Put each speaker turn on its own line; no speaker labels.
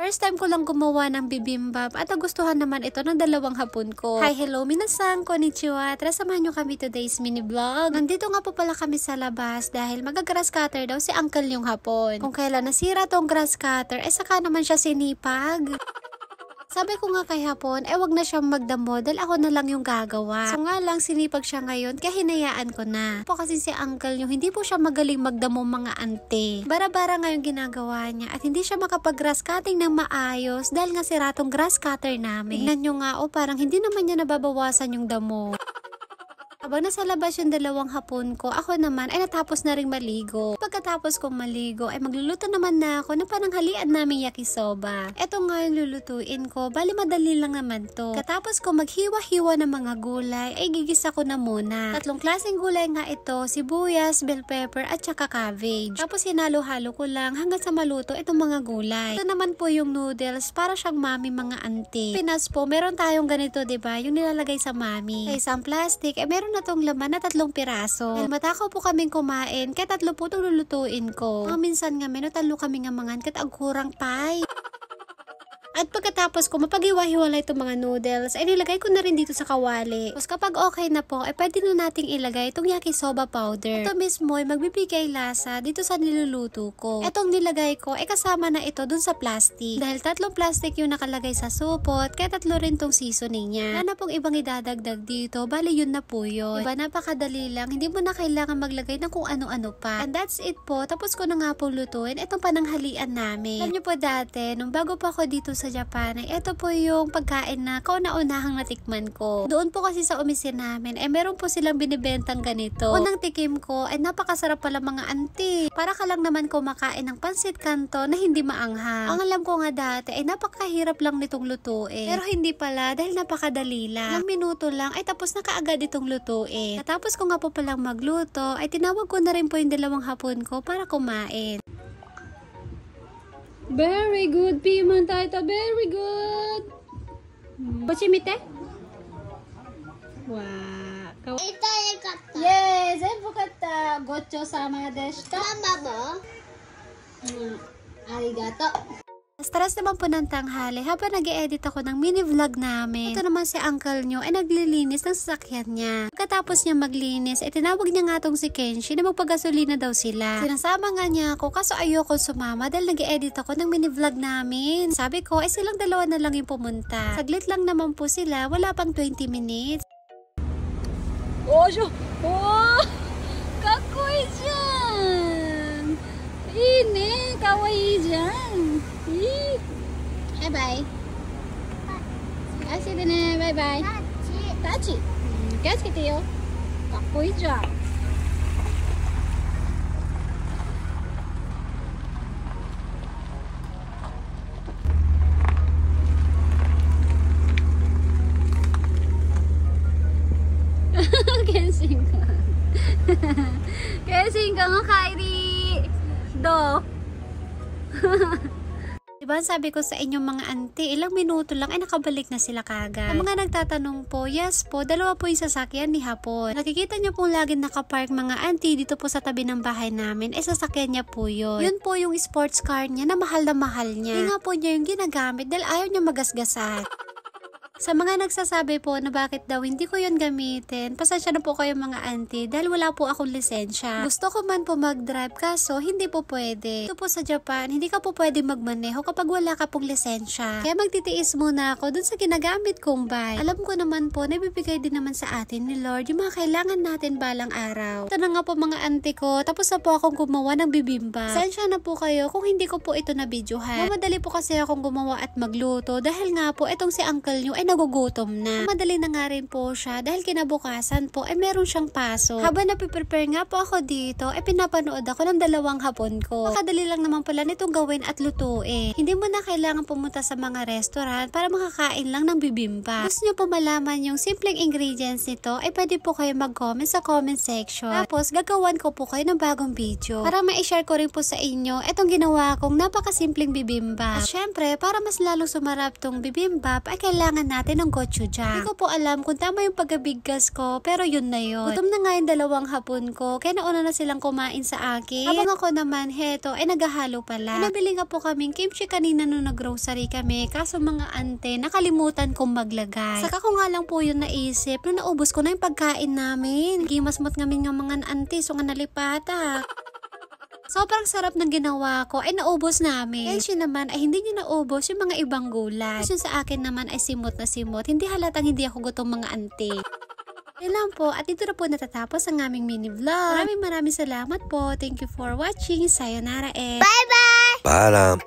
First time ko lang gumawa ng bibimbap at nagustuhan naman ito ng dalawang hapon ko. Hi, hello, minasan, konnichiwa. Tara, samahan nyo kami today's mini vlog. Nandito nga po pala kami sa labas dahil mag-grass cutter daw si uncle yung hapon. Kung kailan nasira tong grass cutter, saka naman siya sinipag. Sabi ko nga kay hapon, wag na siyang magdamo dahil ako na lang yung gagawa. So nga lang, sinipag siya ngayon kaya hinayaan ko na. Po kasi si uncle yung hindi po siya magaling magdamo mga ante. Bara-bara nga yung ginagawa niya at hindi siya makapag-grass cutting ng maayos dahil nga sira tong grass cutter namin. Tignan nyo nga, parang hindi naman niya nababawasan yung damo. Habang nasa labas yung dalawang hapon ko, ako naman ay natapos na ring maligo. Pagkatapos kong maligo, ay magluluto naman na ako ng pananghalian naming yakisoba. Eto nga yung lulutuin ko, bali madali lang naman to. Katapos ko maghiwa-hiwa ng mga gulay, ay gigisa ko na muna. Tatlong klaseng gulay nga ito, sibuyas, bell pepper, at saka cabbage. Tapos hinalo-halo ko lang hanggang sa maluto itong mga gulay. Ito naman po yung noodles, para siyang mami mga auntie. Pinas po, meron tayong ganito, diba? Yung nilalagay sa mami. Sa isang plastic, meron na tong laman na 3 piraso. Dahil matakaw po kaming kumain, kaya 3 po itong lulutuin ko. Minsan nga, talo kami nga mangan, kat agkurang pay. At pagkatapos ko mapag-iwa-hiwalay itong mga noodles, ay nilagay ko na rin dito sa kawali. Tapos kapag okay na po, ay pwede na nating ilagay itong yakisoba powder. Ito mismo ay magbibigay lasa dito sa niluluto ko. Itong nilagay ko ay kasama na ito dun sa plastic. Dahil 3 plastic yung nakalagay sa supot, kaya 3 rin tong seasoning niya. Wala na pong ibang idadagdag dito, bali yun na po yun. Diba, napakadali lang, hindi mo na kailangan maglagay ng kung ano-ano pa. And that's it po, tapos ko na nga pong lutuin itong pananghalian namin. Alam nyo po dati, nung bago pa ako dito sa Japan, ay ito po yung pagkain na kauna-unahang natikman ko. Doon po kasi sa umisin namin, meron po silang binibentang ganito. Unang tikim ko, ay napakasarap pala mga auntie. Para ka lang naman kumakain ng pansit kanto na hindi maanghang. Ang alam ko nga dati, ay napakahirap lang nitong lutuin. Pero hindi pala, dahil napakadali lang. 1 minuto lang, ay tapos na kaagad itong lutuin. Natapos ko nga po palang magluto, ay tinawag ko na rin po yung dalawang hapon ko para kumain. Very good, Pimon Taita. Very good. Pochimite? Wow. Yes, bukata. Gocho sama deshita. Mama mo? Arigato. Stress naman po ng tanghali habang nag-e-edit ako ng mini vlog namin. Ito naman si uncle nyo ay naglilinis ng sasakyan niya. Pagkatapos niya maglinis, tinawag niya nga tong si Kenshi na magpagasolina daw sila. Sinasama nga niya ako kaso ayoko sumama dahil nag-e-edit ako ng mini vlog namin. Sabi ko silang dalawa na lang yung pumunta. Saglit lang naman po sila, wala pang 20 minutes. Kakoy dyan! Ine, kawaii dyan! Bye-bye. Kasi din na, bye-bye. Tachi. Guys, kita yo. Kakoy dyan. Kensing ka. Kensing ka nga, Kairi. Do. Diba sabi ko sa inyong mga auntie, ilang minuto lang ay nakabalik na sila kagad. Ang mga nagtatanong po, yes po, 2 po yung sasakyan ni hapon. Nakikita niyo pong laging nakapark mga auntie dito po sa tabi ng bahay namin, sasakyan niya po yun. Yun po yung sports car niya na mahal niya. Hindi nga po niya yung ginagamit dahil ayaw niya magasgasan. Sa mga nagsasabi po na bakit daw hindi ko yun gamitin, pasensya na po kayo mga auntie dahil wala po akong lisensya. Gusto ko man po mag-drive kaso hindi po pwede. Ito po sa Japan, hindi ka po pwede magmaneho kapag wala ka pong lisensya. Kaya magtitiis muna ako dun sa ginagamit kong bike. Alam ko naman po, nabibigay din naman sa atin ni Lord yung mga kailangan natin balang araw. Ito na nga po mga auntie ko, tapos na po akong gumawa ng bibimbap. Pasensya na po kayo kung hindi ko po ito na-videohan. Mamadali po kasi akong gumawa at magluto dahil nga po itong si uncle nyo nagugutom na. Madali na nga rin po siya dahil kinabukasan po meron siyang pasok. Habang napiprepare nga po ako dito, pinapanood ako ng 2 hapon ko. Makadali lang naman pala nitong gawin at lutuin. Hindi mo na kailangan pumunta sa mga restaurant para makakain lang ng bibimbap. Gusto nyo po malaman yung simpleng ingredients nito, pwede po kayo mag-comment sa comment section. Tapos gagawan ko po kayo ng bagong video para ma-share ko rin po sa inyo itong ginawa kong napakasimpleng bibimbap. At syempre, para mas lalong sumarap tong bibimbap, kailangan natin ng gochujang. Hindi ko po alam kung tama yung pagkabigkas ko, pero yun na yun. Gutom na nga yung dalawang hapon ko, kaya nauna na silang kumain sa akin. Habang ako naman, heto, ay naghahalo pala. Nabili nga po kaming kimchi kanina nung nag-grocery kami, kaso mga ante, nakalimutan kong maglagay. Saka ko nga lang po yun naisip, nung naubos ko na yung pagkain namin. Gimasmot ngamin nga mga ante, so nga nalipata. Sobrang sarap ng ginawa ko ay naubos namin. Kaya siya naman ay hindi niya naubos yung mga ibang gulay. Yung sa akin naman ay simot na simot. Hindi halatang hindi ako gutom mga ante. Yan lang po at dito na po natatapos ang aming mini vlog. Maraming salamat po. Thank you for watching. Sayonara. Bye bye!
Paalam!